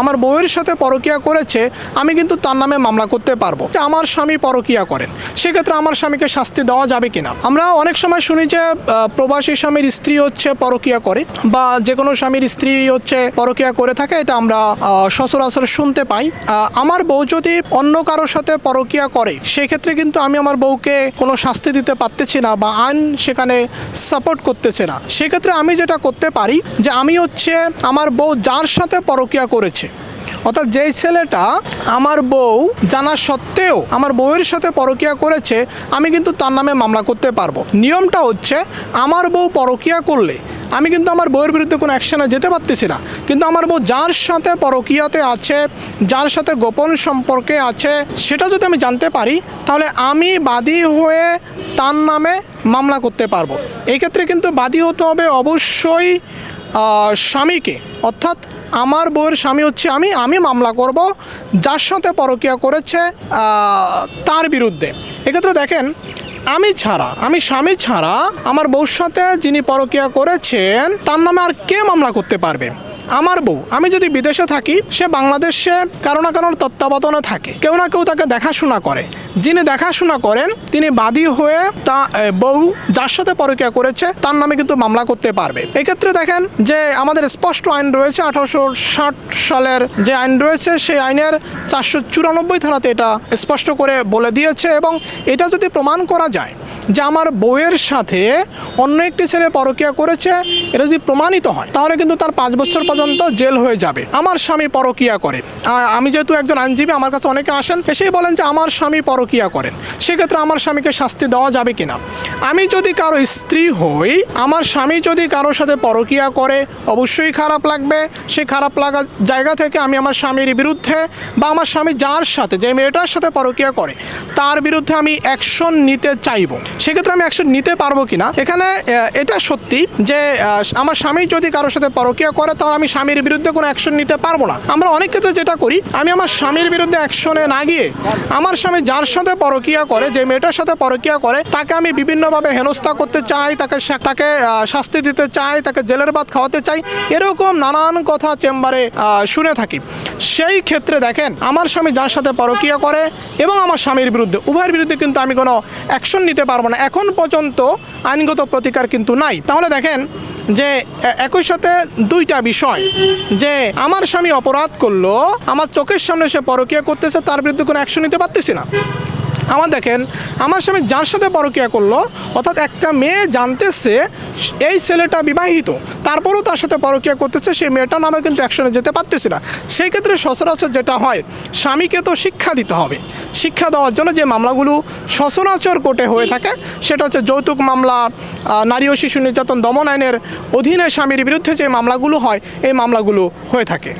আমার বউয়ের সাথে পরকীয়া করেছে, আমি কিন্তু তার নামে মামলা করতে পারবো যে আমার স্বামী পরকীয়া করেন। সেক্ষেত্রে আমার স্বামীকে শাস্তি দেওয়া যাবে কিনা? আমরা অনেক সময় শুনি যে প্রবাসী স্বামীর স্ত্রী হচ্ছে পরকীয়া করে, বা যে কোনো স্বামীর স্ত্রী হচ্ছে পরকীয়া করে থাকে, এটা আমরা সচরাচর শুনতে পাই। আমার বউ যদি অন্য কারোর সাথে পরকীয়া করে, সেক্ষেত্রে কিন্তু আমি আমার বউকে কোনো শাস্তি দিতে পারতেছি না, বা আইন সেখানে সাপোর্ট করতেছে না। সেক্ষেত্রে আমি যেটা করতে পারি যে আমি হচ্ছে আমার বউ যার সাথে পরকীয়া করেছে, অর্থাৎ যেই ছেলেটা আমার বউ জানা সত্ত্বেও আমার বউয়ের সাথে পরকীয়া করেছে, আমি কিন্তু তার নামে মামলা করতে পারবো। নিয়মটা হচ্ছে আমার বউ পরকীয়া করলে আমি কিন্তু আমার বউয়ের বিরুদ্ধে কোনো অ্যাকশনে যেতে পারতেছি না, কিন্তু আমার বউ যার সাথে পরকীয়াতে আছে, যার সাথে গোপন সম্পর্কে আছে, সেটা যদি আমি জানতে পারি, তাহলে আমি বাদী হয়ে তার নামে মামলা করতে পারবো। এই ক্ষেত্রে কিন্তু বাদী হতে হবে অবশ্যই স্বামীকে, অর্থাৎ আমার বউয়ের স্বামী হচ্ছে আমি মামলা করব যার সাথে পরকীয়া করেছে তার বিরুদ্ধে। এক্ষেত্রে দেখেন, আমি স্বামী ছাড়া আমার বউর সাথে যিনি পরকীয়া করেছেন তার নামে আর কে মামলা করতে পারবে? আমার বউ। আমি যদি বিদেশে থাকি, সে বাংলাদেশে কারো না কারোর তত্ত্বাবধানে থাকে, কেউ না কেউ তাকে দেখাশোনা করে। যিনি দেখাশোনা করেন তিনি বাদী হয়ে তা বউ যার সাথে পরকীয়া করেছে তার নামে কিন্তু মামলা করতে পারবে। এক্ষেত্রে দেখেন যে আমাদের স্পষ্ট আইন রয়েছে, 1860 সালের যে আইন রয়েছে, সেই আইনের 494 ধারাতে এটা স্পষ্ট করে বলে দিয়েছে। এবং এটা যদি প্রমাণ করা যায় যে আমার বউয়ের সাথে অন্য একটি ছেলে পরকীয়া করেছে, এটা যদি প্রমাণিত হয়, তাহলে কিন্তু তার 5 বছর পর্যন্ত জেল হয়ে যাবে। আমার স্বামী পরকীয়া করে, আমি যেহেতু একজন আইনজীবী, আমার কাছে অনেকে আসেন, এসেই বলেন যে আমার স্বামী পরকীয়া করেন, সেক্ষেত্রে আমার স্বামীকে শাস্তি দেওয়া যাবে কিনা? আমি যদি কারো স্ত্রী হই, আমার স্বামী যদি কারোর সাথে পরকীয়া করে, অবশ্যই খারাপ লাগবে। সেই খারাপ লাগার জায়গা থেকে আমি আমার স্বামীর বিরুদ্ধে, বা আমার স্বামী যার সাথে, যে মেয়েটার সাথে পরকীয়া করে, তার বিরুদ্ধে আমি অ্যাকশন নিতে চাইব। সেক্ষেত্রে আমি অ্যাকশন নিতে পারবো কিনা? এখানে এটা সত্যি যে আমার স্বামী যদি কারোর সাথে পরকীয়া করে, তাহলে আমি স্বামীর বিরুদ্ধে কোনো অ্যাকশন নিতে পারবো না। আমরা অনেক ক্ষেত্রে যেটা করি, আমি আমার স্বামীর বিরুদ্ধে অ্যাকশনে না গিয়ে আমার স্বামী যার সাথে পরকীয়া করে, যে মেয়েটার সাথে পরকীয়া করে, তাকে আমি বিভিন্নভাবে হেনস্থা করতে চাই, তাকে শাস্তি দিতে চাই, তাকে জেলের ভাত খাওয়াতে চাই, এরকম নানান কথা চেম্বারে শুনে থাকি। সেই ক্ষেত্রে দেখেন, আমার স্বামী যার সাথে পরকীয়া করে এবং আমার স্বামীর বিরুদ্ধে, উভয়ের বিরুদ্ধে কিন্তু আমি কোনো অ্যাকশন নিতে পারবো না। এখন পর্যন্ত আইনগত প্রতিকার কিন্তু নাই। তাহলে দেখেন যে একই সাথে দুইটা বিষয়, যে আমার স্বামী অপরাধ করলো, আমার চোখের সামনে সে পরকীয়া করতেছে, তার বিরুদ্ধে কোনো অ্যাকশন নিতে পারতেছি না। আমার দেখেন, আমার স্বামী যার সাথে পরকীয়া করলো, অর্থাৎ একটা মেয়ে জানতেছে এই ছেলেটা বিবাহিত, তারপরেও তার সাথে পরকীয়া করতেছে, সেই মেয়েটার নামে কিন্তু অ্যাকশনে যেতে পারতেছি না। সেই ক্ষেত্রে সচরাচর যেটা হয়, স্বামীকে তো শিক্ষা দিতে হবে। শিক্ষা দেওয়ার জন্য যে মামলাগুলো সচরাচর কোর্টে হয়ে থাকে, সেটা হচ্ছে যৌতুক মামলা, নারী ও শিশু নির্যাতন দমন আইনের অধীনে স্বামীর বিরুদ্ধে যে মামলাগুলো হয়, এই মামলাগুলো হয়ে থাকে।